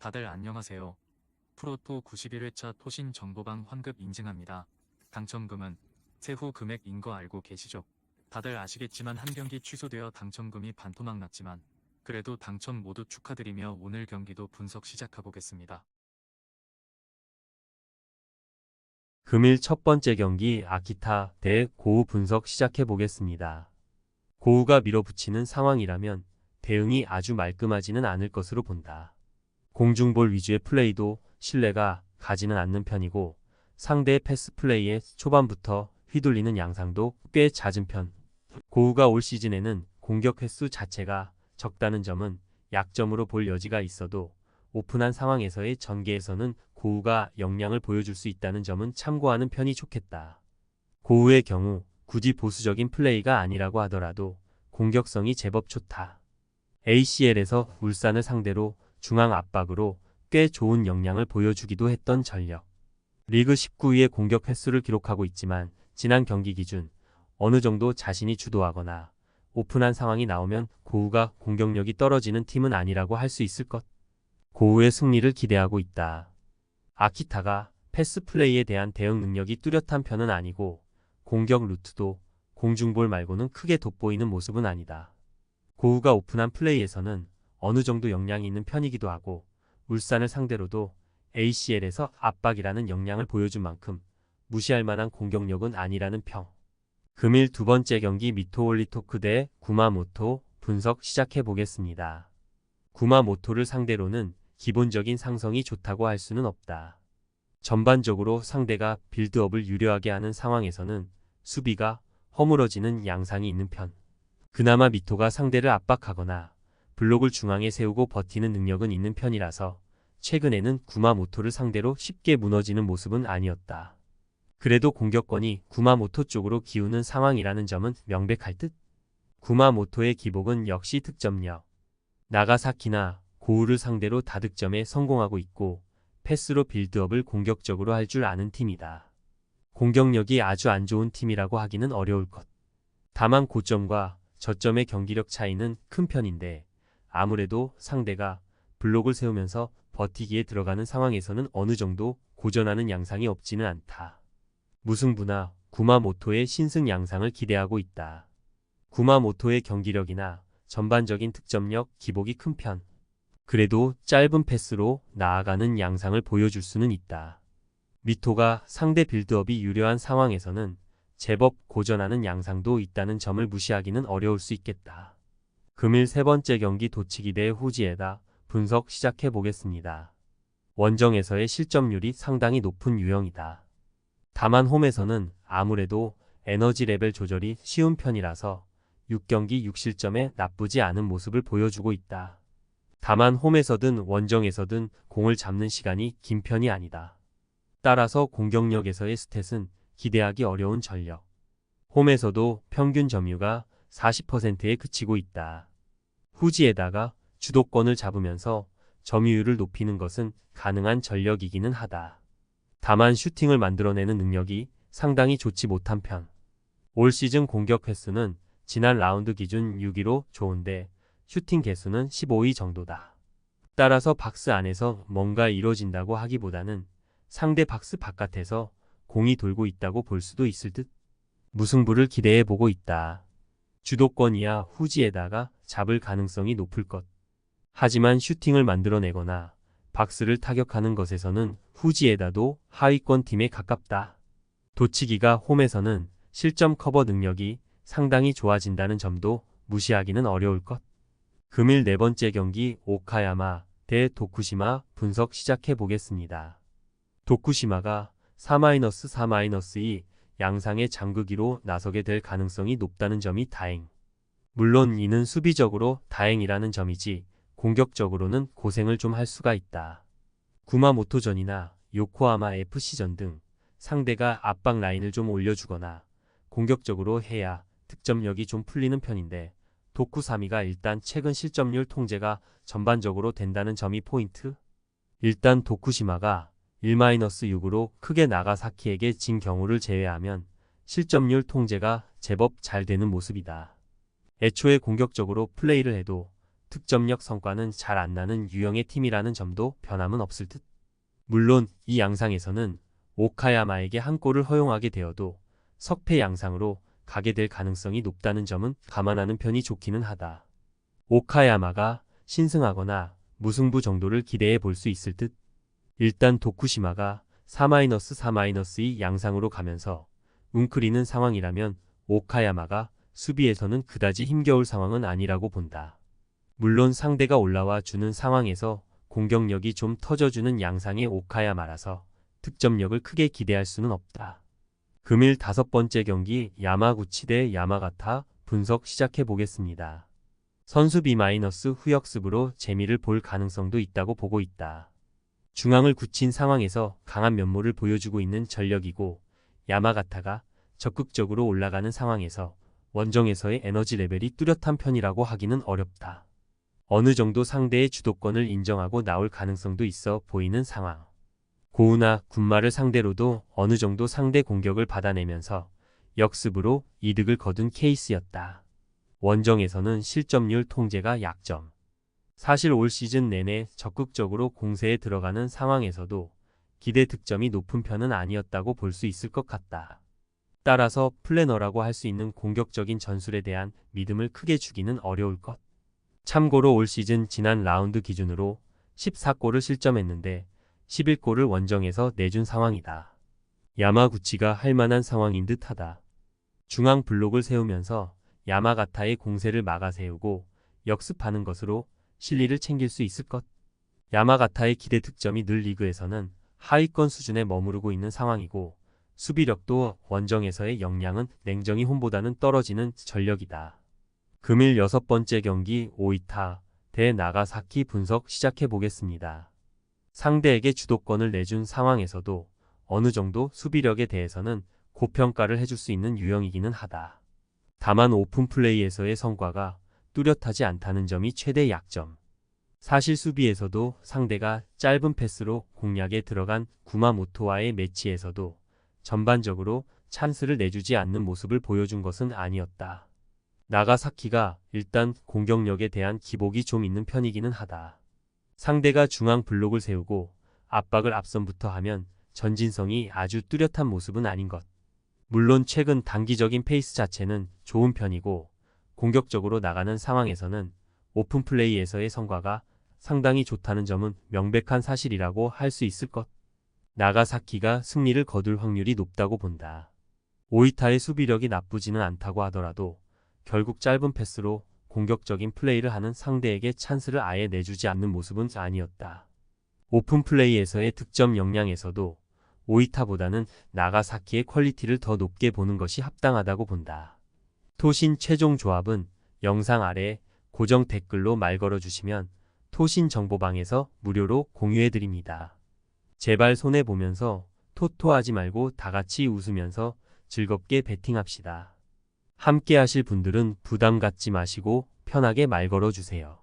다들 안녕하세요. 프로토 91회차 토신 정보방 환급 인증합니다. 당첨금은 세후 금액인 거 알고 계시죠? 다들 아시겠지만 한 경기 취소되어 당첨금이 반토막 났지만 그래도 당첨 모두 축하드리며 오늘 경기도 분석 시작해보겠습니다. 금일 첫 번째 경기 아키타 대 고우 분석 시작해 보겠습니다. 고우가 밀어붙이는 상황이라면 대응이 아주 말끔하지는 않을 것으로 본다. 공중볼 위주의 플레이도 신뢰가 가지는 않는 편이고 상대의 패스 플레이에 초반부터 휘둘리는 양상도 꽤 잦은 편. 고우가 올 시즌에는 공격 횟수 자체가 적다는 점은 약점으로 볼 여지가 있어도 오픈한 상황에서의 전개에서는 고우가 역량을 보여줄 수 있다는 점은 참고하는 편이 좋겠다. 고우의 경우 굳이 보수적인 플레이가 아니라고 하더라도 공격성이 제법 좋다. ACL에서 울산을 상대로 중앙 압박으로 꽤 좋은 역량을 보여주기도 했던 전력. 리그 19위의 공격 횟수를 기록하고 있지만 지난 경기 기준 어느 정도 자신이 주도하거나 오픈한 상황이 나오면 고우가 공격력이 떨어지는 팀은 아니라고 할 수 있을 것. 고우의 승리를 기대하고 있다. 아키타가 패스 플레이에 대한 대응 능력이 뚜렷한 편은 아니고 공격 루트도 공중볼 말고는 크게 돋보이는 모습은 아니다. 고우가 오픈한 플레이에서는 어느 정도 역량이 있는 편이기도 하고 울산을 상대로도 ACL에서 압박이라는 역량을 보여준 만큼 무시할 만한 공격력은 아니라는 평. 금일 두 번째 경기 미토올리토크 대 구마모토 분석 시작해 보겠습니다. 구마모토를 상대로는 기본적인 상성이 좋다고 할 수는 없다. 전반적으로 상대가 빌드업을 유려하게 하는 상황에서는 수비가 허물어지는 양상이 있는 편. 그나마 미토가 상대를 압박하거나 블록을 중앙에 세우고 버티는 능력은 있는 편이라서 최근에는 구마모토를 상대로 쉽게 무너지는 모습은 아니었다. 그래도 공격권이 구마모토 쪽으로 기우는 상황이라는 점은 명백할 듯. 구마모토의 기복은 역시 득점력. 나가사키나 고우를 상대로 다득점에 성공하고 있고 패스로 빌드업을 공격적으로 할 줄 아는 팀이다. 공격력이 아주 안 좋은 팀이라고 하기는 어려울 것. 다만 고점과 저점의 경기력 차이는 큰 편인데 아무래도 상대가 블록을 세우면서 버티기에 들어가는 상황에서는 어느 정도 고전하는 양상이 없지는 않다. 무승부나 구마모토의 신승 양상을 기대하고 있다. 구마모토의 경기력이나 전반적인 득점력 기복이 큰 편. 그래도 짧은 패스로 나아가는 양상을 보여줄 수는 있다. 미토가 상대 빌드업이 유려한 상황에서는 제법 고전하는 양상도 있다는 점을 무시하기는 어려울 수 있겠다. 금일 세 번째 경기 도치기 대 후지에다 분석 시작해 보겠습니다. 원정에서의 실점률이 상당히 높은 유형이다. 다만 홈에서는 아무래도 에너지 레벨 조절이 쉬운 편이라서 6경기 6실점에 나쁘지 않은 모습을 보여주고 있다. 다만 홈에서든 원정에서든 공을 잡는 시간이 긴 편이 아니다. 따라서 공격력에서의 스탯은 기대하기 어려운 전력. 홈에서도 평균 점유가 40%에 그치고 있다. 후지에다가 주도권을 잡으면서 점유율을 높이는 것은 가능한 전력이기는 하다. 다만 슈팅을 만들어내는 능력이 상당히 좋지 못한 편. 올 시즌 공격 횟수는 지난 라운드 기준 6위로 좋은데 슈팅 개수는 15위 정도다. 따라서 박스 안에서 뭔가 이루어진다고 하기보다는 상대 박스 바깥에서 공이 돌고 있다고 볼 수도 있을 듯. 무승부를 기대해 보고 있다. 주도권이야 후지에다가 잡을 가능성이 높을 것. 하지만 슈팅을 만들어내거나 박스를 타격하는 것에서는 후지에다도 하위권 팀에 가깝다. 도치기가 홈에서는 실점 커버 능력이 상당히 좋아진다는 점도 무시하기는 어려울 것. 금일 네 번째 경기 오카야마 대 도쿠시마 분석 시작해 보겠습니다. 도쿠시마가 4-4-2 양상의 잠그기로 나서게 될 가능성이 높다는 점이 다행. 물론 이는 수비적으로 다행이라는 점이지 공격적으로는 고생을 좀 할 수가 있다. 구마모토전이나 요코하마 FC전 등 상대가 압박 라인을 좀 올려주거나 공격적으로 해야 득점력이 좀 풀리는 편인데 도쿠사미가 일단 최근 실점률 통제가 전반적으로 된다는 점이 포인트. 일단 도쿠시마가 1-6으로 크게 나가사키에게 진 경우를 제외하면 실점률 통제가 제법 잘 되는 모습이다. 애초에 공격적으로 플레이를 해도 득점력 성과는 잘 안 나는 유형의 팀이라는 점도 변함은 없을 듯. 물론 이 양상에서는 오카야마에게 한 골을 허용하게 되어도 석패 양상으로 가게 될 가능성이 높다는 점은 감안하는 편이 좋기는 하다. 오카야마가 신승하거나 무승부 정도를 기대해 볼 수 있을 듯. 일단 도쿠시마가 4-4-2 양상으로 가면서 웅크리는 상황이라면 오카야마가 수비에서는 그다지 힘겨울 상황은 아니라고 본다. 물론 상대가 올라와 주는 상황에서 공격력이 좀 터져주는 양상의 오카야마라서 득점력을 크게 기대할 수는 없다. 금일 5번째 경기 야마구치 대 야마가타 분석 시작해 보겠습니다. 선수 B- 후역습으로 재미를 볼 가능성도 있다고 보고 있다. 중앙을 굳힌 상황에서 강한 면모를 보여주고 있는 전력이고 야마가타가 적극적으로 올라가는 상황에서 원정에서의 에너지 레벨이 뚜렷한 편이라고 하기는 어렵다. 어느 정도 상대의 주도권을 인정하고 나올 가능성도 있어 보이는 상황. 고우나 군마를 상대로도 어느 정도 상대 공격을 받아내면서 역습으로 이득을 거둔 케이스였다. 원정에서는 실점률 통제가 약점. 사실 올 시즌 내내 적극적으로 공세에 들어가는 상황에서도 기대 득점이 높은 편은 아니었다고 볼 수 있을 것 같다. 따라서 플래너라고 할 수 있는 공격적인 전술에 대한 믿음을 크게 주기는 어려울 것. 참고로 올 시즌 지난 라운드 기준으로 14골을 실점했는데 11골을 원정에서 내준 상황이다. 야마구치가 할 만한 상황인 듯하다. 중앙 블록을 세우면서 야마가타의 공세를 막아 세우고 역습하는 것으로 실리를 챙길 수 있을 것. 야마가타의 기대 득점이 늘 리그에서는 하위권 수준에 머무르고 있는 상황이고 수비력도 원정에서의 역량은 냉정히 홈보다는 떨어지는 전력이다. 금일 6번째 경기 오이타 대 나가사키 분석 시작해 보겠습니다. 상대에게 주도권을 내준 상황에서도 어느 정도 수비력에 대해서는 고평가를 해줄 수 있는 유형이기는 하다. 다만 오픈 플레이에서의 성과가 뚜렷하지 않다는 점이 최대 약점. 사실 수비에서도 상대가 짧은 패스로 공략에 들어간 구마모토와의 매치에서도 전반적으로 찬스를 내주지 않는 모습을 보여준 것은 아니었다. 나가사키가 일단 공격력에 대한 기복이 좀 있는 편이기는 하다. 상대가 중앙 블록을 세우고 압박을 앞선부터 하면 전진성이 아주 뚜렷한 모습은 아닌 것. 물론 최근 단기적인 페이스 자체는 좋은 편이고 공격적으로 나가는 상황에서는 오픈 플레이에서의 성과가 상당히 좋다는 점은 명백한 사실이라고 할 수 있을 것. 나가사키가 승리를 거둘 확률이 높다고 본다. 오이타의 수비력이 나쁘지는 않다고 하더라도 결국 짧은 패스로 공격적인 플레이를 하는 상대에게 찬스를 아예 내주지 않는 모습은 아니었다. 오픈 플레이에서의 득점 역량에서도 오이타보다는 나가사키의 퀄리티를 더 높게 보는 것이 합당하다고 본다. 토신 최종 조합은 영상 아래 고정 댓글로 말 걸어주시면 토신 정보방에서 무료로 공유해드립니다. 제발 손해보면서 토토하지 말고 다같이 웃으면서 즐겁게 베팅합시다. 함께 하실 분들은 부담 갖지 마시고 편하게 말 걸어주세요.